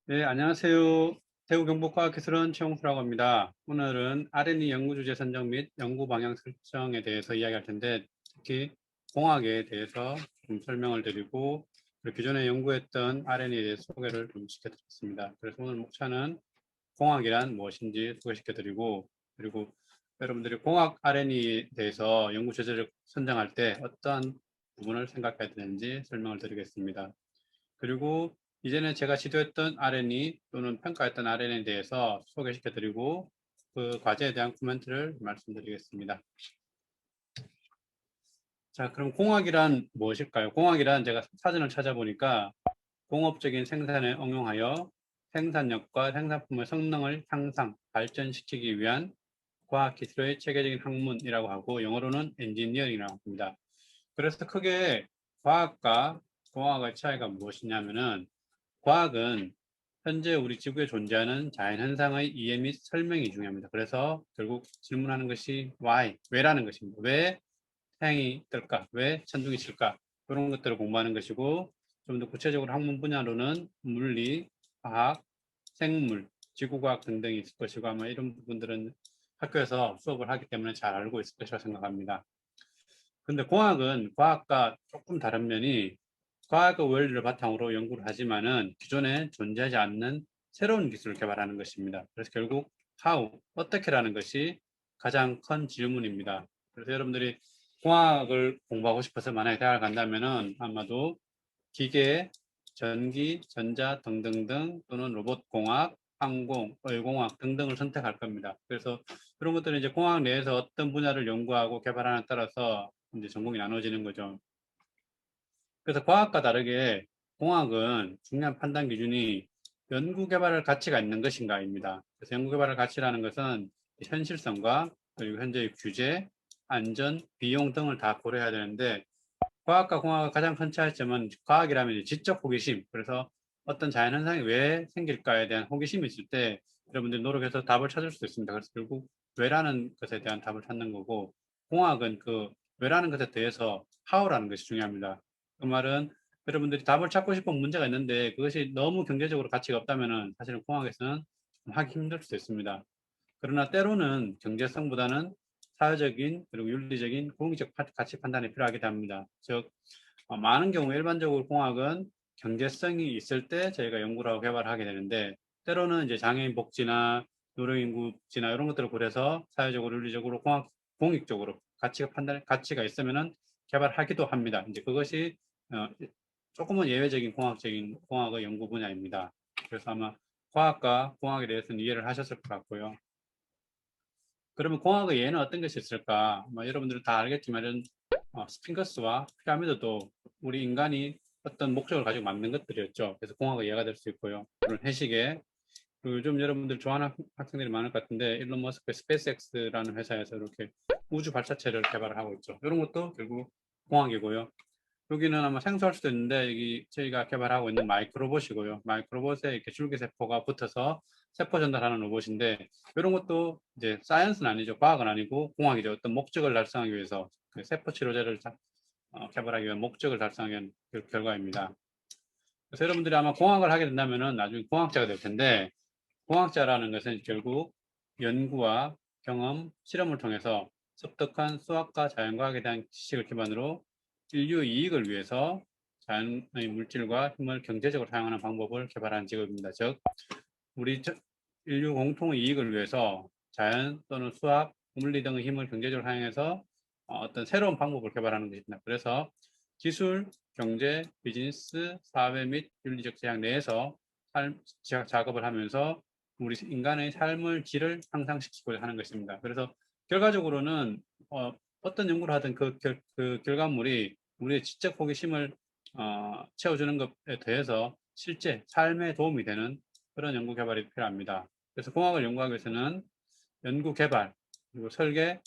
네, 안녕하세요. 대구경북과학기술원 최홍수라고 합니다. 오늘은 R&D 연구 주제 선정 및 연구 방향 설정에 대해서 이야기할 텐데, 특히 공학에 대해서 좀 설명을 드리고, 그리고 기존에 연구했던 R&D에 대해서 소개를 좀 시켜드리겠습니다. 그래서 오늘 목차는 공학이란 무엇인지 소개시켜드리고, 그리고 여러분들이 공학 R&D에 대해서 연구 주제를 선정할 때 어떠한 부분을 생각해야 되는지 설명을 드리겠습니다. 그리고 이전에 제가 지도했던 RNE 또는 평가했던 RN에 대해서 소개시켜드리고 그 과제에 대한 코멘트를 말씀드리겠습니다. 자, 그럼 공학이란 무엇일까요? 공학이란 제가 사전을 찾아보니까 공업적인 생산에 응용하여 생산력과 생산품의 성능을 향상, 발전시키기 위한 과학기술의 체계적인 학문이라고 하고 영어로는 엔지니어링이라고 합니다. 그래서 크게 과학과 공학의 차이가 무엇이냐면은 과학은 현재 우리 지구에 존재하는 자연현상의 이해 및 설명이 중요합니다. 그래서 결국 질문하는 것이 why, 왜라는 것입니다. 왜 태양이 뜰까? 왜 천둥이 칠까? 그런 것들을 공부하는 것이고 좀 더 구체적으로 학문 분야로는 물리, 화학, 생물, 지구과학 등등이 있을 것이고 아마 이런 부분들은 학교에서 수업을 하기 때문에 잘 알고 있을 것이라고 생각합니다. 근데 공학은 과학과 조금 다른 면이 과학의 원리를 바탕으로 연구를 하지만은 기존에 존재하지 않는 새로운 기술을 개발하는 것입니다. 그래서 결국 how, 어떻게라는 것이 가장 큰 질문입니다. 그래서 여러분들이 공학을 공부하고 싶어서 만약에 대학을 간다면은 아마도 기계, 전기, 전자 등등등 또는 로봇공학, 항공, 의공학 등등을 선택할 겁니다. 그래서 그런 것들은 이제 공학 내에서 어떤 분야를 연구하고 개발하느냐에 따라서 이제 전공이 나눠지는 거죠. 그래서 과학과 다르게 공학은 중요한 판단 기준이 연구개발할 가치가 있는 것인가입니다. 그래서 연구개발할 가치라는 것은 현실성과 그리고 현재의 규제, 안전, 비용 등을 다 고려해야 되는데 과학과 공학의 가장 큰 차이점은 과학이라면 이제 지적 호기심, 그래서 어떤 자연현상이 왜 생길까에 대한 호기심이 있을 때 여러분들이 노력해서 답을 찾을 수 있습니다. 그래서 결국 왜라는 것에 대한 답을 찾는 거고 공학은 그 왜라는 것에 대해서 how라는 것이 중요합니다. 그 말은 여러분들이 답을 찾고 싶은 문제가 있는데 그것이 너무 경제적으로 가치가 없다면은 사실은 공학에서는 좀 하기 힘들 수도 있습니다. 그러나 때로는 경제성보다는 사회적인 그리고 윤리적인 공익적 가치 판단이 필요하기도 합니다. 즉 많은 경우 일반적으로 공학은 경제성이 있을 때 저희가 연구를 하고 개발을 하게 되는데 때로는 이제 장애인 복지나 노령인구 복지나 이런 것들을 고려해서 사회적으로 윤리적으로 공익적으로 가치가 있으면은 개발하기도 합니다. 이제 그것이 어, 조금은 예외적인 공학의 연구 분야입니다. 그래서 아마 과학과 공학에 대해서는 이해를 하셨을 것 같고요. 그러면 공학의 예는 어떤 것이 있을까? 여러분들은 다 알겠지만 스핑크스와 피라미드도 우리 인간이 어떤 목적을 가지고 만든 것들이었죠. 그래서 공학의 예가 될 수 있고요. 그런 회식에 그리고 요즘 여러분들 좋아하는 학생들이 많을 것 같은데 일론 머스크의 스페이스X라는 회사에서 이렇게 우주 발사체를 개발을 하고 있죠. 이런 것도 결국 공학이고요. 여기는 아마 생소할 수도 있는데 여기 저희가 개발하고 있는 마이크로봇이고요. 마이크로봇에 이렇게 줄기세포가 붙어서 세포 전달하는 로봇인데 이런 것도 이제 사이언스는 아니죠. 과학은 아니고 공학이죠. 어떤 목적을 달성하기 위해서 그 세포 치료제를 개발하기 위한 목적을 달성하기 위한 결과입니다. 그래서 여러분들이 아마 공학을 하게 된다면은 나중에 공학자가 될 텐데 공학자라는 것은 결국 연구와 경험, 실험을 통해서 습득한 수학과 자연과학에 대한 지식을 기반으로 인류 이익을 위해서 자연의 물질과 힘을 경제적으로 사용하는 방법을 개발하는 직업입니다. 즉, 우리 인류 공통의 이익을 위해서 자연 또는 수학, 물리 등의 힘을 경제적으로 사용해서 어떤 새로운 방법을 개발하는 것입니다. 그래서 기술, 경제, 비즈니스, 사회 및 윤리적 제약 내에서 작업을 하면서 우리 인간의 삶의 질을 향상시키고자 하는 것입니다. 그래서 결과적으로는 떤 연구를 하든 그 결과물이 우리의 지적 호기심을 채워주는 것에 대해서 실제 삶에 도움이 되는 그런 연구 개발이 필요합니다. 그래서 공학을 연구하기 위해서는 연구 개발, 그리고 설계,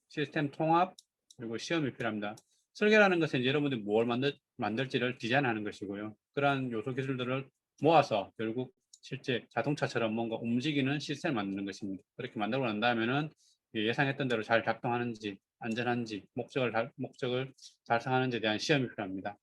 시스템 통합, 그리고 시험이 필요합니다. 설계라는 것은 이제 여러분들이 뭘 만들지를 디자인하는 것이고요. 그러한 요소 기술들을 모아서 결국 실제 자동차처럼 뭔가 움직이는 시스템을 만드는 것입니다. 그렇게 만들고 난 다음에는 예상했던 대로 잘 작동하는지, 안전한지, 목적을 달성하는지에 대한 시험이 필요합니다.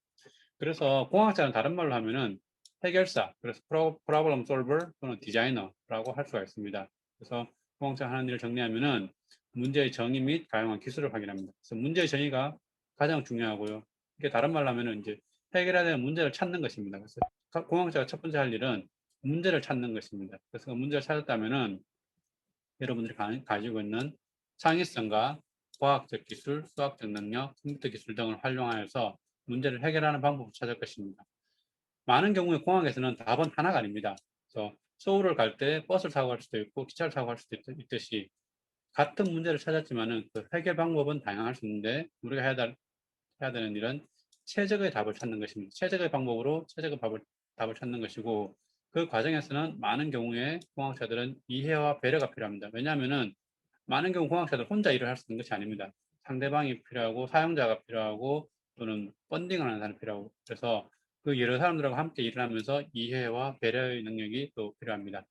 그래서 공학자는 다른 말로 하면은 해결사, 그래서 프로블럼 솔버 또는 디자이너라고 할 수가 있습니다. 그래서 공학자가 하는 일을 정리하면은 문제의 정의 및 가용한 기술을 확인합니다. 그래서 문제의 정의가 가장 중요하고요. 이게 다른 말로 하면은 이제 해결해야 되는 문제를 찾는 것입니다. 그래서 공학자가 첫 번째 할 일은 문제를 찾는 것입니다. 그래서 그 문제를 찾았다면은 여러분들이 가지고 있는 창의성과 과학적 기술, 수학적 능력, 컴퓨터 기술 등을 활용하여서 문제를 해결하는 방법을 찾을 것입니다. 많은 경우에 공학에서는 답은 하나가 아닙니다. 그래서 서울을 갈 때 버스를 타고 갈 수도 있고 기차를 타고 갈 수도 있듯이 같은 문제를 찾았지만은 그 해결 방법은 다양할 수 있는데 우리가 해야 되는 일은 최적의 답을 찾는 것입니다. 최적의 방법으로 최적의 답을 찾는 것이고 그 과정에서는 많은 경우에 공학자들은 이해와 배려가 필요합니다. 왜냐하면은 많은 경우 공학자들 혼자 일을 할 수 있는 것이 아닙니다. 상대방이 필요하고 사용자가 필요하고 또는 펀딩을 하는 사람이 필요하고 그래서 그 여러 사람들하고 함께 일을 하면서 이해와 배려의 능력이 또 필요합니다.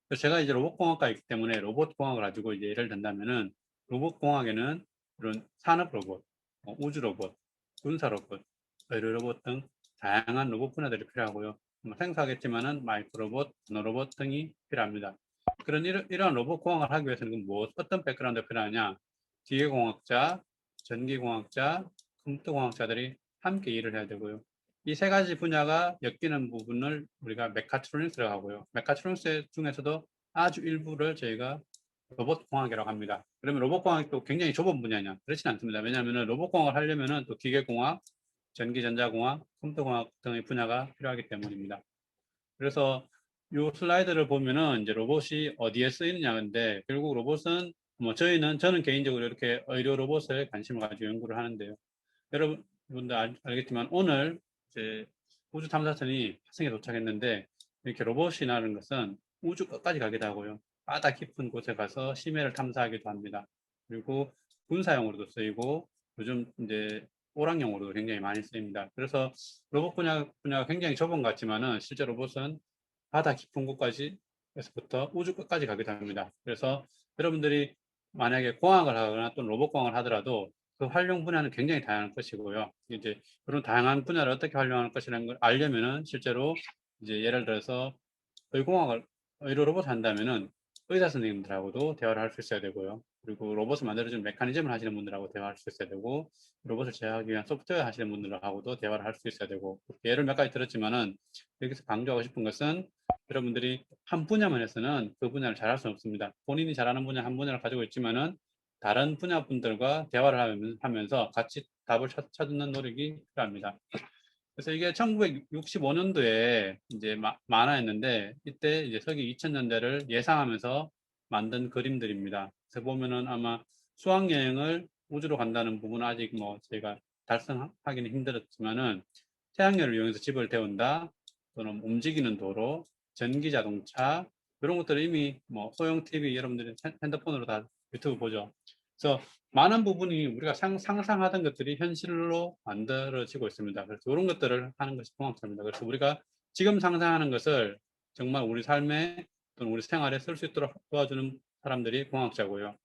그래서 제가 이제 로봇공학과이기 때문에 로봇공학을 가지고 이제 예를 든다면은 로봇공학에는 이런 산업 로봇, 우주 로봇, 군사 로봇, 의료 로봇 등 다양한 로봇 분야들이 필요하고요. 생소하겠지만은 마이크로 로봇, 나노 로봇 등이 필요합니다. 그런 이러한 로봇 공학을 하기 위해서는 어떤 백그라운드가 필요하냐? 기계공학자, 전기공학자, 컴퓨터공학자들이 함께 일을 해야 되고요. 이 세 가지 분야가 엮이는 부분을 우리가 메카트로닉스라고 하고요. 메카트로닉스 중에서도 아주 일부를 저희가 로봇공학이라고 합니다. 그러면 로봇공학이 또 굉장히 좁은 분야냐? 그렇지는 않습니다. 왜냐하면 로봇공학을 하려면 또 기계공학, 전기전자공학, 컴퓨터공학 등의 분야가 필요하기 때문입니다. 그래서 이 슬라이드를 보면은 이제 로봇이 어디에 쓰이느냐인데 결국 로봇은 저는 개인적으로 이렇게 의료 로봇에 관심을 가지고 연구를 하는데요. 여러분들 알겠지만 오늘 이제 우주 탐사선이 화성에 도착했는데 이렇게 로봇이라는 것은 우주 끝까지 가기도 하고요. 바다 깊은 곳에 가서 심해를 탐사하기도 합니다. 그리고 군사용으로도 쓰이고 요즘 이제 오락용으로도 굉장히 많이 쓰입니다. 그래서 로봇 분야가 굉장히 좁은 것 같지만은 실제 로봇은 바다 깊은 곳까지 에서부터 우주 끝까지 가기도 합니다. 그래서 여러분들이 만약에 공학을 하거나 또는 로봇 공학을 하더라도 그 활용 분야는 굉장히 다양할 것이고요. 이제 그런 다양한 분야를 어떻게 활용할 것이라는 걸 알려면은 실제로 이제 예를 들어서 의공학을 의료 로봇 한다면은 의사 선생님들하고도 대화를 할 수 있어야 되고요. 그리고 로봇을 만들어주는 메커니즘을 하시는 분들하고 대화할 수 있어야 되고 로봇을 제어하기 위한 소프트웨어 하시는 분들하고도 대화를 할 수 있어야 되고 예를 몇 가지 들었지만은 여기서 강조하고 싶은 것은 여러분들이 한 분야만 해서는 그 분야를 잘할 수는 없습니다. 본인이 잘하는 분야 한 분야를 가지고 있지만은 다른 분야 분들과 대화를 하면서 같이 답을 찾는 노력이 필요합니다. 그래서 이게 1965년도에 이제 만화였는데 이때 이제 서기 2000년대를 예상하면서 만든 그림들입니다. 그래서 보면은 아마 수학여행을 우주로 간다는 부분은 아직 저희가 달성하기는 힘들었지만은 태양열을 이용해서 집을 태운다 또는 움직이는 도로, 전기 자동차 이런 것들을 이미 소형 TV 여러분들이 핸드폰으로 다 유튜브 보죠. 그래서 많은 부분이 우리가 상상하던 것들이 현실로 만들어지고 있습니다. 그래서 이런 것들을 하는 것이 공학자입니다. 그래서 우리가 지금 상상하는 것을 정말 우리 삶에 또는 우리 생활에 쓸 수 있도록 도와주는 사람들이 공학자고요.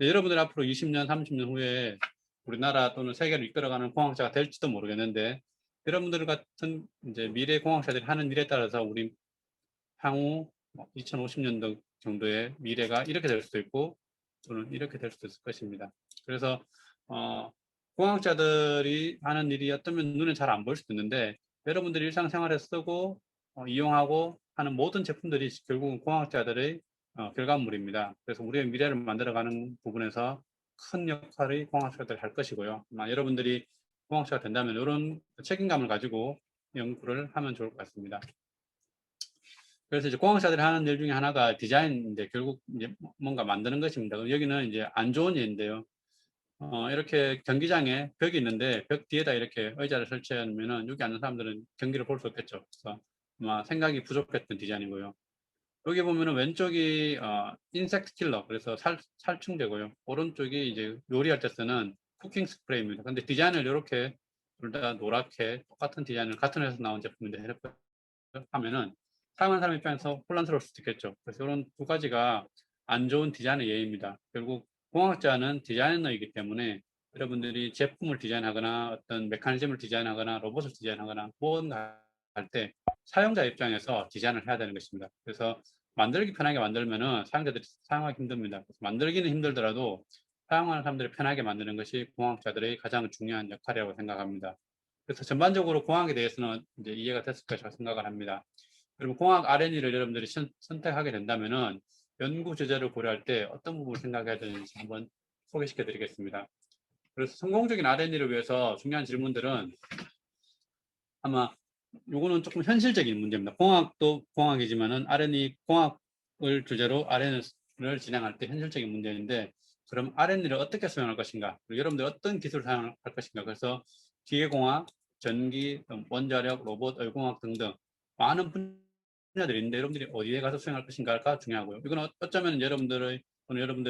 여러분들 앞으로 20년, 30년 후에 우리나라 또는 세계를 이끌어가는 공학자가 될지도 모르겠는데 여러분들 같은 이제 미래 공학자들이 하는 일에 따라서 우리 향후 2050년도 정도의 미래가 이렇게 될 수도 있고 또는 이렇게 될 수도 있을 것입니다. 그래서 공학자들이 하는 일이 어쩌면 눈에 잘 안 보일 수도 있는데 여러분들이 일상생활에 쓰고 이용하고 하는 모든 제품들이 결국은 공학자들의 결과물입니다. 그래서 우리의 미래를 만들어가는 부분에서 큰 역할을 공학자들이 할 것이고요. 여러분들이 공학자가 된다면 이런 책임감을 가지고 연구를 하면 좋을 것 같습니다. 그래서 이제 공학자들이 하는 일 중에 하나가 디자인인데 결국 이제 뭔가 만드는 것입니다. 여기는 이제 안 좋은 예인데요. 이렇게 경기장에 벽이 있는데 벽 뒤에다 이렇게 의자를 설치하면은 여기 앉는 사람들은 경기를 볼 수 없겠죠. 그래서 아마 생각이 부족했던 디자인이고요. 여기 보면은 왼쪽이 인섹트 킬러 그래서 살충제고요. 오른쪽이 이제 요리할 때 쓰는 쿠킹 스프레이입니다. 근데 디자인을 이렇게 둘 다 노랗게 똑같은 디자인을 같은 회사에서 나온 제품인데 이렇게 하면은 사용하는 사람 입장에서 혼란스러울 수도 있겠죠. 그래서 이런 두 가지가 안 좋은 디자인의 예입니다. 결국 공학자는 디자이너이기 때문에 여러분들이 제품을 디자인하거나 어떤 메커니즘을 디자인하거나 로봇을 디자인하거나 뭔가 때 사용자 입장에서 디자인을 해야 되는 것입니다. 그래서 만들기 편하게 만들면은 사용자들이 사용하기 힘듭니다. 만들기는 힘들더라도 사용하는 사람들이 편하게 만드는 것이 공학자들의 가장 중요한 역할이라고 생각합니다. 그래서 전반적으로 공학에 대해서는 이제 이해가 됐을 것이라고 생각을 합니다. 그리고 공학 R&E를 여러분들이 선택하게 된다면은 연구 주제를 고려할 때 어떤 부분을 생각해야 되는지 한번 소개시켜 드리겠습니다. 그래서 성공적인 R&E를 위해서 중요한 질문들은 아마 요거는 조금 현실적인 문제입니다. 공학도 공학이지만은 R&E 공학을 주제로 R&E를 진행할 때 현실적인 문제인데 그럼 R&E를 어떻게 수행할 것인가? 여러분들 어떤 기술을 사용할 것인가? 그래서 기계공학, 전기, 원자력, 로봇, 얼공학 등등 많은 분야들이 있는데 여러분들이 어디에 가서 수행할 것인가가 중요하고요. 이건 어쩌면 여러분들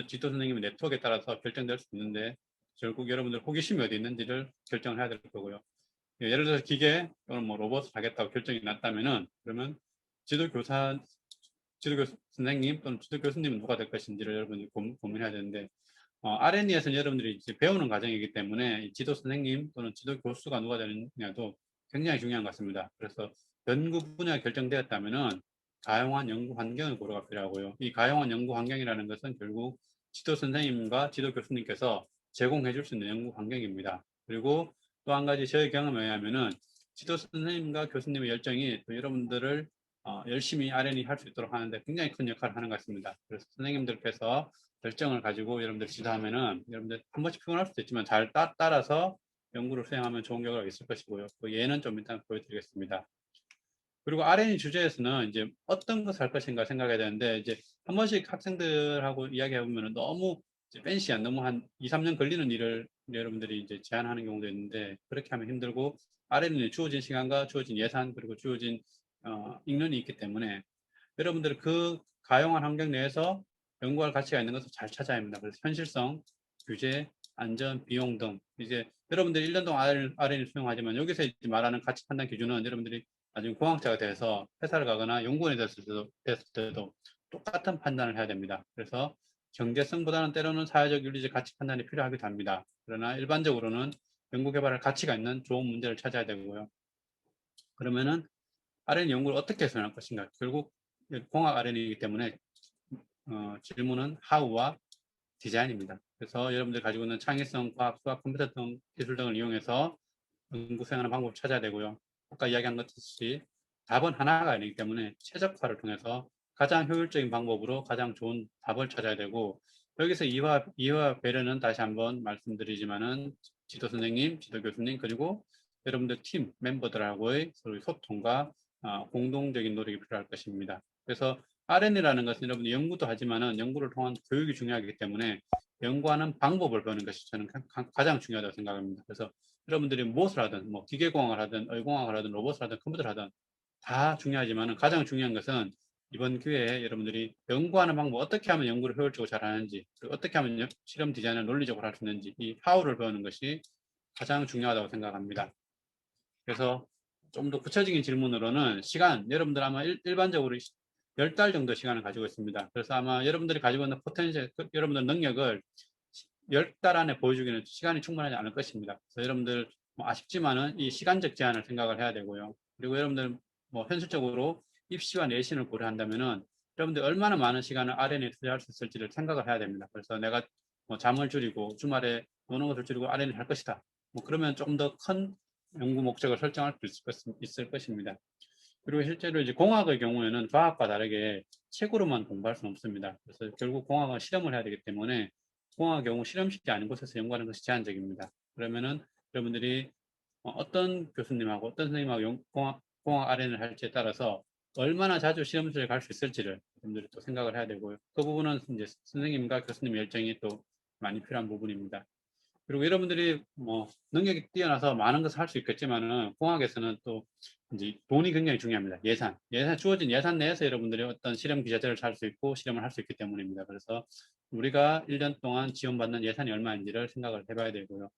지도 선생님의 네트워크에 따라서 결정될 수 있는데 결국 여러분들 호기심이 어디 있는지를 결정을 해야 될 거고요. 예를 들어서 기계 또는 뭐 로봇을 하겠다고 결정이 났다면은 그러면 지도교사, 지도교수 선생님 또는 지도교수님은 누가 될 것인지를 여러분이 고민해야 되는데 R&E에서는 여러분들이 이제 배우는 과정이기 때문에 지도 선생님 또는 지도 교수가 누가 되느냐도 굉장히 중요한 것 같습니다. 그래서 연구 분야가 결정되었다면은 가용한 연구 환경의 고려가 필요하고요. 이 가용한 연구 환경이라는 것은 결국 지도 선생님과 지도 교수님께서 제공해 줄 수 있는 연구 환경입니다. 그리고 또 한 가지 저의 경험에 의하면은 지도 선생님과 교수님의 열정이 또 여러분들을 열심히 R&E 할 수 있도록 하는데 굉장히 큰 역할을 하는 것 같습니다. 그래서 선생님들께서 열정을 가지고 여러분들 지도하면은 여러분들 한 번씩 피곤할 수도 있지만 잘 따라서 연구를 수행하면 좋은 결과가 있을 것이고요. 그 예는 좀 일단 보여드리겠습니다. 그리고 R&E 주제에서는 이제 어떤 것을 할 것인가 생각해야 되는데 이제 한 번씩 학생들하고 이야기해 보면 너무 팬시한 너무 한 2, 3년 걸리는 일을 여러분들이 이제 제안하는 경우도 있는데 그렇게 하면 힘들고 R&E는 주어진 시간과 주어진 예산 그리고 주어진 인원이 있기 때문에 여러분들 그 가용한 환경 내에서 연구할 가치가 있는 것을 잘 찾아야 합니다. 그래서 현실성, 규제, 안전, 비용 등 이제 여러분들이 1년 동안 R&E를 수행하지만 여기서 이제 말하는 가치 판단 기준은 여러분들이 나중에 공학자가 돼서 회사를 가거나 연구원이 됐을 때도 똑같은 판단을 해야 됩니다. 그래서 경제성보다는 때로는 사회적 윤리적 가치 판단이 필요하기도 합니다. 그러나 일반적으로는 연구개발할 가치가 있는 좋은 문제를 찾아야 되고요. 그러면은 R&D 연구를 어떻게 수행할 것인가? 결국 공학 R&D이기 때문에 질문은 how와 디자인입니다. 그래서 여러분들이 가지고 있는 창의성, 과학, 수학, 컴퓨터 등 기술 등을 이용해서 연구 수행하는 방법을 찾아야 되고요. 아까 이야기한 것 같이 답은 하나가 아니기 때문에 최적화를 통해서 가장 효율적인 방법으로 가장 좋은 답을 찾아야 되고 여기서 이와 배려는 다시 한번 말씀드리지만은 지도 선생님, 지도 교수님 그리고 여러분들 팀 멤버들하고의 서로 소통과 공동적인 노력이 필요할 것입니다. 그래서 R&E라는 것은 여러분 연구도 하지만은 연구를 통한 교육이 중요하기 때문에 연구하는 방법을 배우는 것이 저는 가장 중요하다고 생각합니다. 그래서 여러분들이 무엇을 하든 뭐 기계공학을 하든 얼공학을 하든 로봇을 하든 컴퓨터를 하든 다 중요하지만 가장 중요한 것은 이번 기회에 여러분들이 연구하는 방법 어떻게 하면 연구를 효율적으로 잘하는지 그리고 어떻게 하면 실험 디자인을 논리적으로 할 수 있는지 이 how를 배우는 것이 가장 중요하다고 생각합니다. 그래서 좀 더 구체적인 질문으로는 시간 여러분들 아마 일반적으로 10달 정도 시간을 가지고 있습니다. 그래서 아마 여러분들이 가지고 있는 포텐셜 여러분들 능력을 10달 안에 보여주기는 시간이 충분하지 않을 것입니다. 그래서 여러분들 뭐 아쉽지만은 이 시간적 제한을 생각을 해야 되고요. 그리고 여러분들 뭐 현실적으로 입시와 내신을 고려한다면은 여러분들 얼마나 많은 시간을 R&E에 투자할 수 있을지를 생각을 해야 됩니다. 그래서 내가 뭐 잠을 줄이고 주말에 노는 것을 줄이고 R&E를 할 것이다. 뭐 그러면 조금 더 큰 연구 목적을 설정할 수 있을 것입니다. 그리고 실제로 이제 공학의 경우에는 과학과 다르게 책으로만 공부할 수는 없습니다. 그래서 결국 공학은 실험을 해야 되기 때문에 공학의 경우 실험실이 아닌 곳에서 연구하는 것이 제한적입니다. 그러면은 여러분들이 어떤 교수님하고 어떤 선생님하고 공학 R&E를 할지에 따라서 얼마나 자주 실험실에 갈 수 있을지를 여러분들이 또 생각을 해야 되고요. 그 부분은 이제 선생님과 교수님의 열정이 또 많이 필요한 부분입니다. 그리고 여러분들이 뭐 능력이 뛰어나서 많은 것을 할 수 있겠지만은 공학에서는 또 이제 돈이 굉장히 중요합니다. 주어진 예산 내에서 여러분들이 어떤 실험 기자재를 살 수 있고 실험을 할 수 있기 때문입니다. 그래서 우리가 1년 동안 지원받는 예산이 얼마인지를 생각을 해봐야 되고요.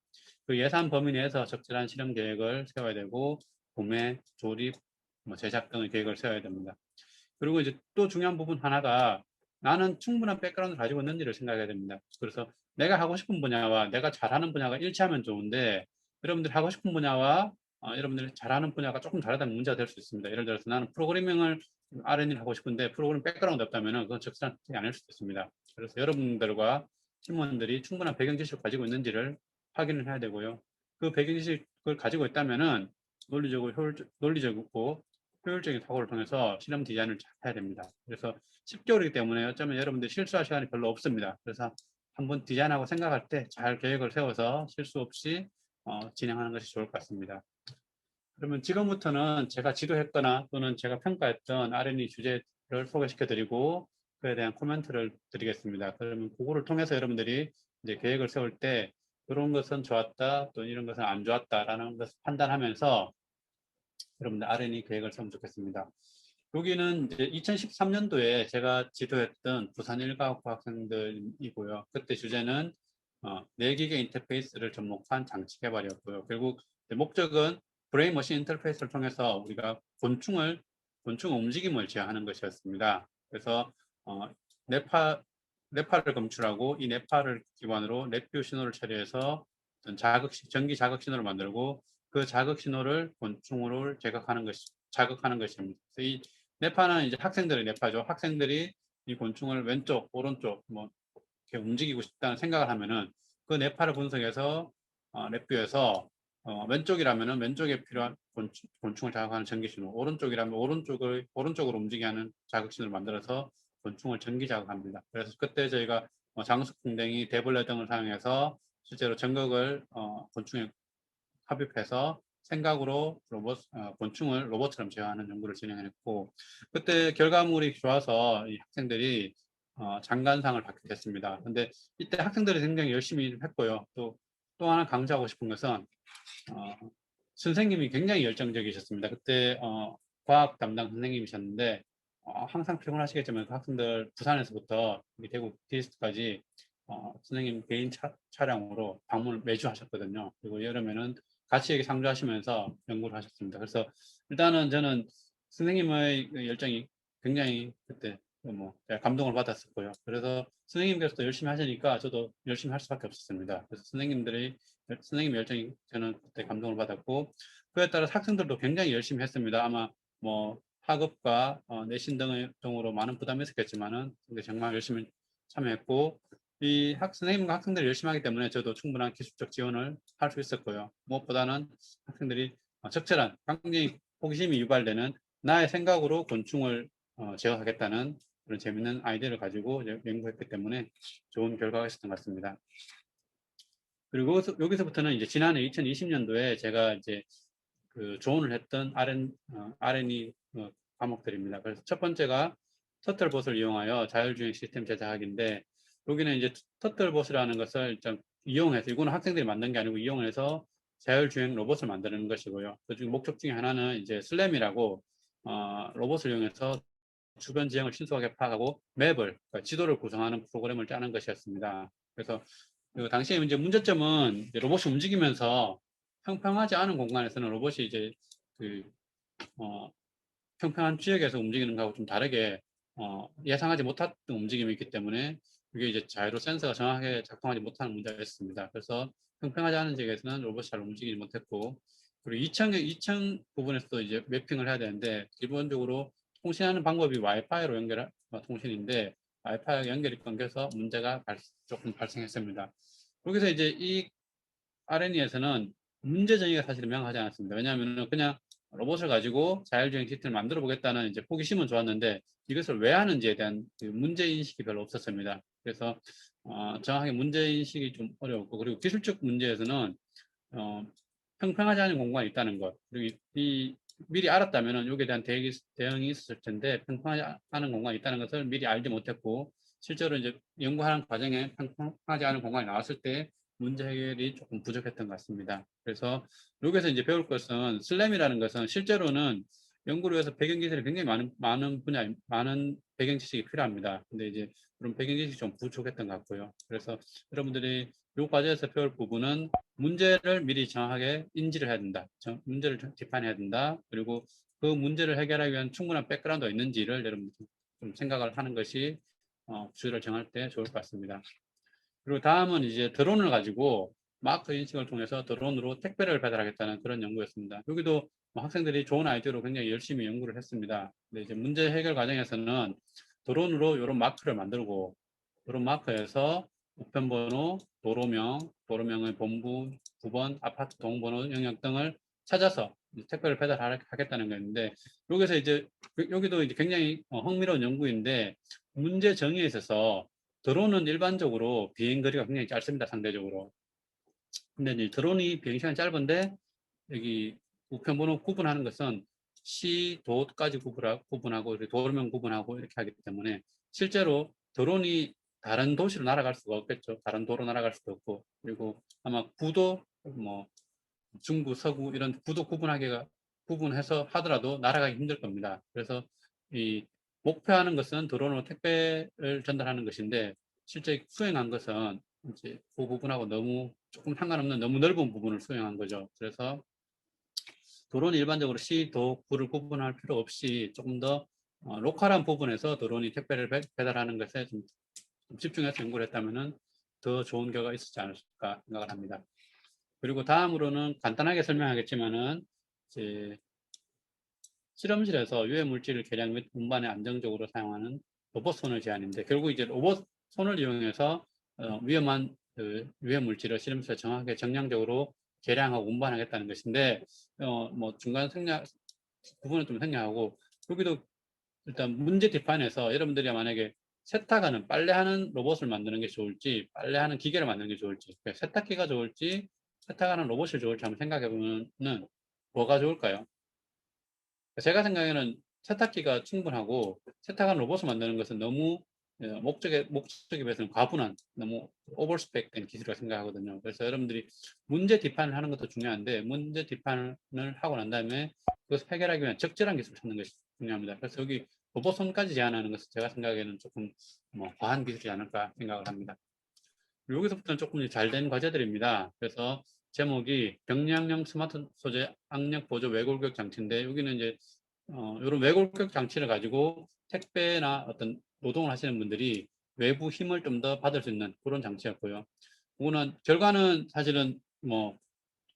그 예산 범위 내에서 적절한 실험 계획을 세워야 되고 구매, 조립, 뭐 제작 등의 계획을 세워야 됩니다. 그리고 이제 또 중요한 부분 하나가 나는 충분한 백그라운드를 가지고 있는지를 생각해야 됩니다. 그래서 내가 하고 싶은 분야와 내가 잘하는 분야가 일치하면 좋은데 여러분들이 하고 싶은 분야와 여러분들이 잘하는 분야가 조금 다르다면 문제가 될 수 있습니다. 예를 들어서 나는 프로그래밍을 R&D를 하고 싶은데 프로그래밍 백그라운드 없다면 그건 적절하지 않을 수도 있습니다. 그래서 여러분들과 팀원들이 충분한 배경 지식을 가지고 있는지를 확인을 해야 되고요. 그 배경 지식을 가지고 있다면은 논리적이고 효율적인 사고를 통해서 실험 디자인을 잘 해야 됩니다. 그래서 10개월이기 때문에 어쩌면 여러분들이 실수할 시간이 별로 없습니다. 그래서 한번 디자인하고 생각할 때 잘 계획을 세워서 실수 없이 진행하는 것이 좋을 것 같습니다. 그러면 지금부터는 제가 지도했거나 또는 제가 평가했던 R&D 주제를 소개시켜 드리고 그에 대한 코멘트를 드리겠습니다. 그러면 그거를 통해서 여러분들이 이제 계획을 세울 때 이런 것은 좋았다 또 이런 것은 안 좋았다라는 것을 판단하면서 여러분들 R&D 계획을 세우면 좋겠습니다. 여기는 이제 2013년도에 제가 지도했던 부산 일가학부 학생들이고요. 그때 주제는 뇌기계 인터페이스를 접목한 장치 개발이었고요. 결국 목적은 브레인 머신 인터페이스를 통해서 우리가 곤충 움직임을 제어하는 것이었습니다. 그래서 뇌파를 검출하고 이 뇌파를 기반으로 뇌뷰 신호를 처리해서 전기 자극 신호를 만들고 그 자극 신호를 곤충으로 자극하는 것입니다. 이 뇌파는 이제 학생들의 뇌파죠. 학생들이 이 곤충을 왼쪽, 오른쪽 이렇게 움직이고 싶다는 생각을 하면은 그 뇌파를 분석해서 뇌뷰에서 왼쪽이라면은 왼쪽에 필요한 곤충을 자극하는 전기 신호, 오른쪽이라면 오른쪽으로 움직이게 하는 자극 신호를 만들어서 곤충을 전기 자극합니다. 그래서 그때 저희가 장수풍뎅이, 대벌레 등을 사용해서 실제로 전극을 곤충에 삽입해서 생각으로 곤충을 로봇처럼 제어하는 연구를 진행했고 그때 결과물이 좋아서 이 학생들이 장관상을 받게 됐습니다. 근데 이때 학생들이 굉장히 열심히 했고요. 또 하나 강조하고 싶은 것은 선생님이 굉장히 열정적이셨습니다. 그때 과학 담당 선생님이셨는데 항상 피곤하시겠지만 그 학생들 부산에서부터 대구 디스트까지 선생님 개인 차량으로 방문을 매주 하셨거든요. 그리고 여름에는 같이 여기 상주하시면서 연구를 하셨습니다. 그래서 일단은 저는 선생님의 열정이 굉장히 그때 감동을 받았었고요. 그래서 선생님께서도 열심히 하시니까 저도 열심히 할 수밖에 없었습니다. 그래서 선생님 열정이 저는 그때 감동을 받았고 그에 따라 학생들도 굉장히 열심히 했습니다. 아마 학업과 내신 등으로 많은 부담이 있었겠지만은 근데 정말 열심히 참여했고 선생님과 학생들이 열심히 하기 때문에 저도 충분한 기술적 지원을 할 수 있었고요. 무엇보다는 학생들이 적절한 굉장히 호기심이 유발되는 나의 생각으로 곤충을 제어하겠다는 그런 재밌는 아이디어를 가지고 연구했기 때문에 좋은 결과가 있었던 것 같습니다. 그리고 여기서부터는 이제 지난해 2020년도에 제가 이제 조언을 했던 R&E 과목들입니다. 그래서 첫 번째가 터틀봇을 이용하여 자율주행 시스템 제작하기인데 여기는 이제 터틀봇이라는 것을 일단 이용해서 이거는 학생들이 만든 게 아니고 이용해서 자율주행 로봇을 만드는 것이고요. 그중 목적 중에 하나는 이제 슬램이라고 로봇을 이용해서 주변 지형을 신속하게 파악하고 맵을 그러니까 지도를 구성하는 프로그램을 짜는 것이었습니다. 그래서 당시에 이제 문제점은 이제 로봇이 움직이면서 평평하지 않은 공간에서는 로봇이 이제 평평한 지역에서 움직이는 것하고 좀 다르게 예상하지 못했던 움직임이 있기 때문에 이게 이제 자이로 센서가 정확하게 작동하지 못하는 문제가 있습니다. 그래서 평평하지 않은 지역에서는 로봇이 잘 움직이지 못했고 그리고 2층 부분에서도 이제 매핑을 해야 되는데 기본적으로 통신하는 방법이 와이파이로 연결한 통신인데 와이파이가 연결이 끊겨서 문제가 조금 발생했습니다. 여기서 이제 이 R&E에서는 문제 정의가 사실 명확하지 않았습니다. 왜냐하면 그냥 로봇을 가지고 자율주행 시스템을 만들어 보겠다는 이제 호기심은 좋았는데 이것을 왜 하는지에 대한 문제 인식이 별로 없었습니다. 그래서 정확하게 문제 인식이 좀 어려웠고 그리고 기술적 문제에서는 평평하지 않은 공간이 있다는 것 그리고 미리 알았다면 여기에 대한 대응이 있었을 텐데 평평하지 않은 공간이 있다는 것을 미리 알지 못했고 실제로 이제 연구하는 과정에 평평하지 않은 공간이 나왔을 때 문제 해결이 조금 부족했던 것 같습니다. 그래서 여기서 이제 배울 것은 슬램이라는 것은 실제로는 연구를 위해서 배경 기술이 굉장히 많은 배경 지식이 필요합니다. 근데 이제 그런 배경 지식이 좀 부족했던 것 같고요. 그래서 여러분들이 이 과제에서 배울 부분은 문제를 미리 정확하게 인지를 해야 된다. 문제를 디파인해야 된다. 그리고 그 문제를 해결하기 위한 충분한 백그라운드가 있는지를 여러분 좀 생각을 하는 것이 주제를 정할 때 좋을 것 같습니다. 그리고 다음은 이제 드론을 가지고 마크 인식을 통해서 드론으로 택배를 배달하겠다는 그런 연구였습니다. 여기도 뭐 학생들이 좋은 아이디어로 굉장히 열심히 연구를 했습니다. 근데 이제 문제 해결 과정에서는 드론으로 이런 마크를 만들고 이런 마크에서 우편번호, 도로명, 도로명의 본부, 부번, 아파트 동번호 영역 등을 찾아서 택배를 배달하겠다는 거였는데 여기서 이제 여기도 이제 굉장히 흥미로운 연구인데 문제 정의에 있어서 드론은 일반적으로 비행 거리가 굉장히 짧습니다. 상대적으로. 근데 이제 드론이 비행 시간이 짧은데 여기 우편번호 구분하는 것은 시, 도까지 구분하고 도로명 구분하고 이렇게 하기 때문에 실제로 드론이 다른 도시로 날아갈 수가 없겠죠. 다른 도로 날아갈 수도 없고 그리고 아마 구도 뭐 중구, 서구 이런 구도 구분해서 하더라도 날아가기 힘들 겁니다. 그래서 이 목표하는 것은 드론으로 택배를 전달하는 것인데 실제 수행한 것은 이제 그 부분하고 너무 조금 상관없는 너무 넓은 부분을 수행한 거죠. 그래서 드론이 일반적으로 시, 도, 구를 구분할 필요 없이 조금 더 로컬한 부분에서 드론이 택배를 배달하는 것에 좀 집중해서 연구를 했다면 더 좋은 결과가 있었지 않을까 생각을 합니다. 그리고 다음으로는 간단하게 설명하겠지만은 이제 실험실에서 유해 물질을 계량 및 운반에 안정적으로 사용하는 로봇 손을 제안인데 결국 이제 로봇 손을 이용해서 위험한 유해 물질을 실험실에 정확하게 정량적으로 계량하고 운반하겠다는 것인데 뭐 중간 생략 부분은 좀 생략하고 여기도 일단 문제 뒷판에서 여러분들이 만약에 세탁하는 빨래하는 로봇을 만드는 게 좋을지 빨래하는 기계를 만드는 게 좋을지 세탁기가 좋을지 세탁하는 로봇이 좋을지 한번 생각해 보면은 뭐가 좋을까요? 제가 생각에는 세탁기가 충분하고 세탁하는 로봇을 만드는 것은 너무 목적에 비해서는 과분한 너무 오버스펙된 기술이라고 생각하거든요. 그래서 여러분들이 문제 뒷판을 하는 것도 중요한데 문제 뒷판을 하고 난 다음에 그것을 해결하기 위한 적절한 기술을 찾는 것이 중요합니다. 그래서 여기 로봇 손까지 제한하는 것은 제가 생각에는 조금 뭐 과한 기술이지 않을까 생각을 합니다. 여기서부터는 조금 잘 된 과제들입니다. 그래서 제목이 경량형 스마트 소재 악력 보조 외골격 장치인데 여기는 이제 이런 외골격 장치를 가지고 택배나 어떤 노동을 하시는 분들이 외부 힘을 좀 더 받을 수 있는 그런 장치였고요. 이거는 결과는 사실은 뭐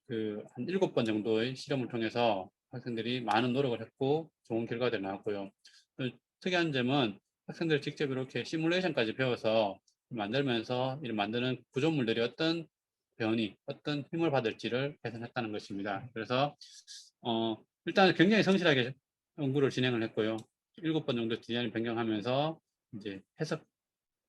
그 한 7번 정도의 실험을 통해서 학생들이 많은 노력을 했고 좋은 결과들이 나왔고요. 특이한 점은 학생들이 직접 이렇게 시뮬레이션까지 배워서 만들면서 이런 만드는 구조물들이 어떤 변이, 어떤 힘을 받을지를 계산했다는 것입니다. 그래서 일단 굉장히 성실하게 연구를 진행을 했고요. 7번 정도 디자인을 변경하면서 이제 해석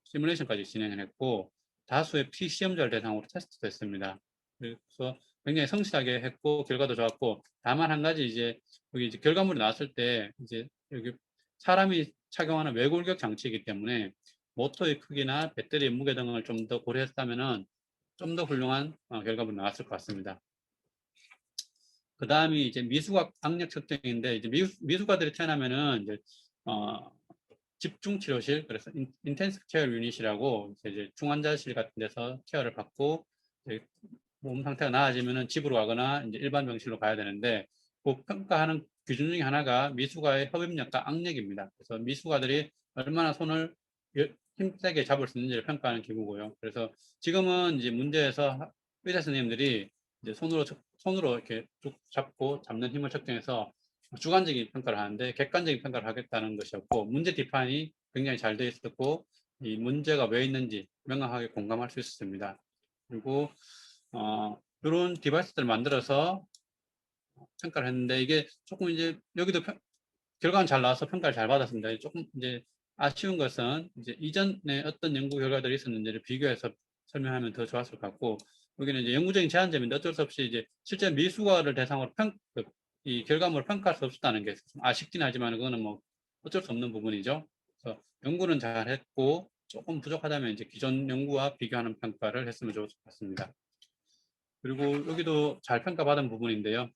시뮬레이션까지 진행을 했고 다수의 피시험자를 대상으로 테스트됐습니다. 그래서 굉장히 성실하게 했고 결과도 좋았고 다만 한 가지 이제 여기 이제 결과물이 나왔을 때 이제 여기 사람이 착용하는 외골격 장치이기 때문에 모터의 크기나 배터리의 무게 등을 좀 더 고려했다면은 좀 더 훌륭한 결과물이 나왔을 것 같습니다. 그 다음이 이제 미수각 악력 측정인데 이제 미수가들이 태어나면은 이제 집중치료실 그래서 인텐시브 케어 유닛이라고 이제 중환자실 같은 데서 케어를 받고 이제 몸 상태가 나아지면은 집으로 가거나 이제 일반 병실로 가야 되는데 그 평가하는 기준 중에 하나가 미수가의 흡입력과 악력입니다. 그래서 미수가들이 얼마나 손을 힘세게 잡을 수 있는지를 평가하는 기구고요. 그래서 지금은 이제 문제에서 의사 선생님들이 이제 손으로 이렇게 쭉 잡고 잡는 힘을 측정해서 주관적인 평가를 하는데 객관적인 평가를 하겠다는 것이었고 문제 뒷판이 굉장히 잘 되어 있었고 이 문제가 왜 있는지 명확하게 공감할 수 있었습니다. 그리고 이런 디바이스들을 만들어서 평가를 했는데 이게 조금 이제 여기도 결과는 잘 나와서 평가를 잘 받았습니다. 조금 이제 아쉬운 것은 이제 이전에 어떤 연구 결과들이 있었는지를 비교해서 설명하면 더 좋았을 것 같고 여기는 이제 영구적인 제한점인데 어쩔 수 없이 이제 실제 미수가를 대상으로 이 결과물을 평가할 수 없었다는 게 아쉽긴 하지만 그거는 뭐 어쩔 수 없는 부분이죠. 그래서 연구는 잘 했고 조금 부족하다면 이제 기존 연구와 비교하는 평가를 했으면 좋을 것 같습니다. 그리고 여기도 잘 평가받은 부분인데요.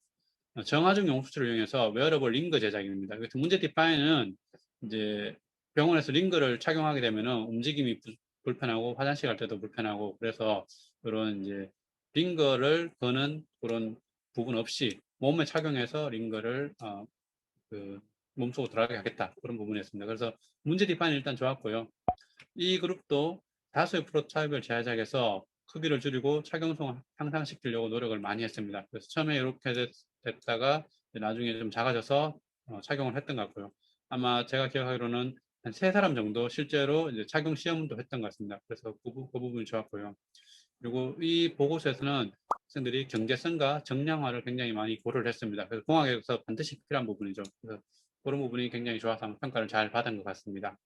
정화적 용수철을 이용해서 웨어러블 링거 제작입니다. 그래서 문제 뒷판에는 이제 병원에서 링거를 착용하게 되면 움직임이 불편하고 화장실 갈 때도 불편하고 그래서 그런 이제 링거를 거는 그런 부분 없이 몸에 착용해서 링거를 그 몸속으로 들어가게 하겠다 그런 부분이었습니다. 그래서 문제 뒷판이 일단 좋았고요. 이 그룹도 다수의 프로토타입을 제작해서 크기를 줄이고 착용성을 향상시키려고 노력을 많이 했습니다. 그래서 처음에 이렇게 됐다가 나중에 좀 작아져서 착용을 했던 것 같고요. 아마 제가 기억하기로는 한 3사람 정도 실제로 이제 착용 시험도 했던 것 같습니다. 그래서 그 부분이 좋았고요. 그리고 이 보고서에서는 학생들이 경제성과 정량화를 굉장히 많이 고려를 했습니다. 그래서 공학에서 반드시 필요한 부분이죠. 그래서 그런 부분이 굉장히 좋아서 평가를 잘 받은 것 같습니다.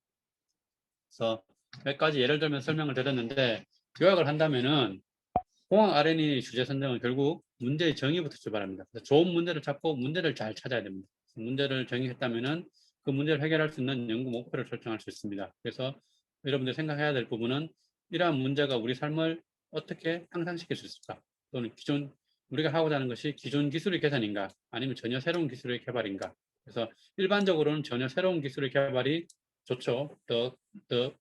그래서 몇 가지 예를 들면 설명을 드렸는데 요약을 한다면은 공학 R&D 주제 선정은 결국 문제의 정의부터 출발합니다. 그래서 좋은 문제를 찾고 문제를 잘 찾아야 됩니다. 문제를 정의했다면은 그 문제를 해결할 수 있는 연구 목표를 설정할 수 있습니다. 그래서 여러분들 생각해야 될 부분은 이러한 문제가 우리 삶을 어떻게 향상시킬 수 있을까? 또는 기존 우리가 하고자 하는 것이 기존 기술의 개선인가? 아니면 전혀 새로운 기술의 개발인가? 그래서 일반적으로는 전혀 새로운 기술의 개발이 좋죠. 더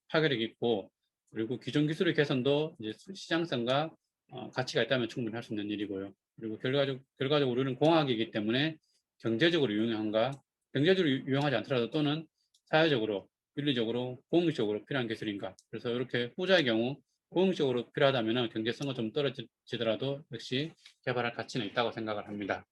파괴력 있고 그리고 기존 기술의 개선도 이제 시장성과 가치가 있다면 충분히 할 수 있는 일이고요. 그리고 결과적으로 우리는 공학이기 때문에 경제적으로 유용한가, 경제적으로 유용하지 않더라도 또는 사회적으로, 윤리적으로, 공익적으로 필요한 기술인가. 그래서 이렇게 후자의 경우 공익적으로 필요하다면 경제성은 좀 떨어지더라도 역시 개발할 가치는 있다고 생각을 합니다.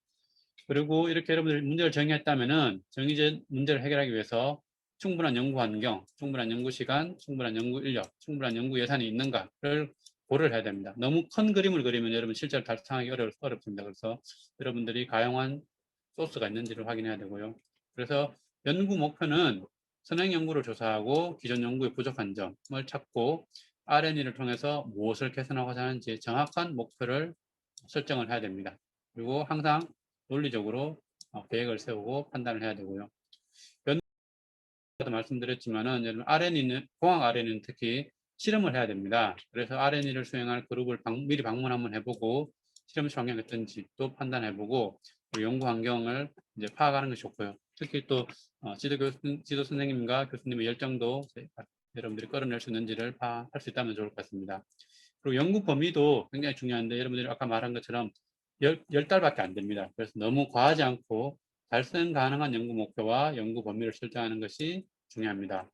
그리고 이렇게 여러분들 문제를 정의했다면은 정의된 문제를 해결하기 위해서 충분한 연구 환경, 충분한 연구 시간, 충분한 연구 인력, 충분한 연구 예산이 있는가를 고려를 해야 됩니다. 너무 큰 그림을 그리면 여러분 실제로 달성하기 어렵습니다. 그래서 여러분들이 가용한 소스가 있는지를 확인해야 되고요. 그래서 연구 목표는 선행 연구를 조사하고 기존 연구의 부족한 점을 찾고 R&E를 통해서 무엇을 개선하고자 하는지 정확한 목표를 설정을 해야 됩니다. 그리고 항상 논리적으로 계획을 세우고 판단을 해야 되고요. 말씀드렸지만은 RNE는 공학 RNE는 특히 실험을 해야 됩니다. 그래서 RNE를 수행할 그룹을 미리 방문 한번 해보고 실험실 환경이 어떤지 또 판단해보고 연구 환경을 이제 파악하는 것이 좋고요. 특히 또 지도 선생님과 교수님의 열정도 여러분들이 끌어낼 수 있는지를 파악할 수 있다면 좋을 것 같습니다. 그리고 연구 범위도 굉장히 중요한데 여러분들이 아까 말한 것처럼 10달밖에 안 됩니다. 그래서 너무 과하지 않고 달성 가능한 연구 목표와 연구 범위를 설정하는 것이 중요합니다.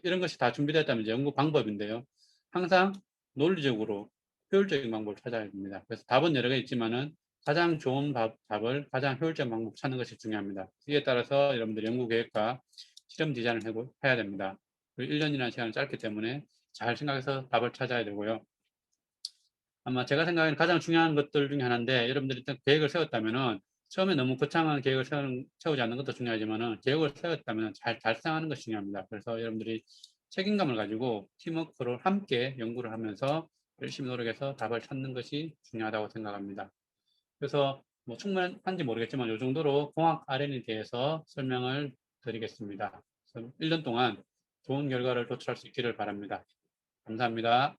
이런 것이 다 준비됐다면 이제 연구 방법인데요. 항상 논리적으로 효율적인 방법을 찾아야 됩니다. 그래서 답은 여러 개 있지만은 가장 좋은 답을 가장 효율적인 방법 찾는 것이 중요합니다. 이에 따라서 여러분들 연구 계획과 실험 디자인을 해야 됩니다. 1년이라는 시간은 짧기 때문에 잘 생각해서 답을 찾아야 되고요. 아마 제가 생각하기에는 가장 중요한 것들 중에 하나인데 여러분들이 일단 계획을 세웠다면은 처음에 너무 거창한 계획을 세우지 않는 것도 중요하지만은 계획을 세웠다면 잘 달성하는 것이 중요합니다. 그래서 여러분들이 책임감을 가지고 팀워크로 함께 연구를 하면서 열심히 노력해서 답을 찾는 것이 중요하다고 생각합니다. 그래서 뭐 충분한지 모르겠지만 이 정도로 공학 R&D에 대해서 설명을 드리겠습니다. 1년 동안 좋은 결과를 도출할 수 있기를 바랍니다. 감사합니다.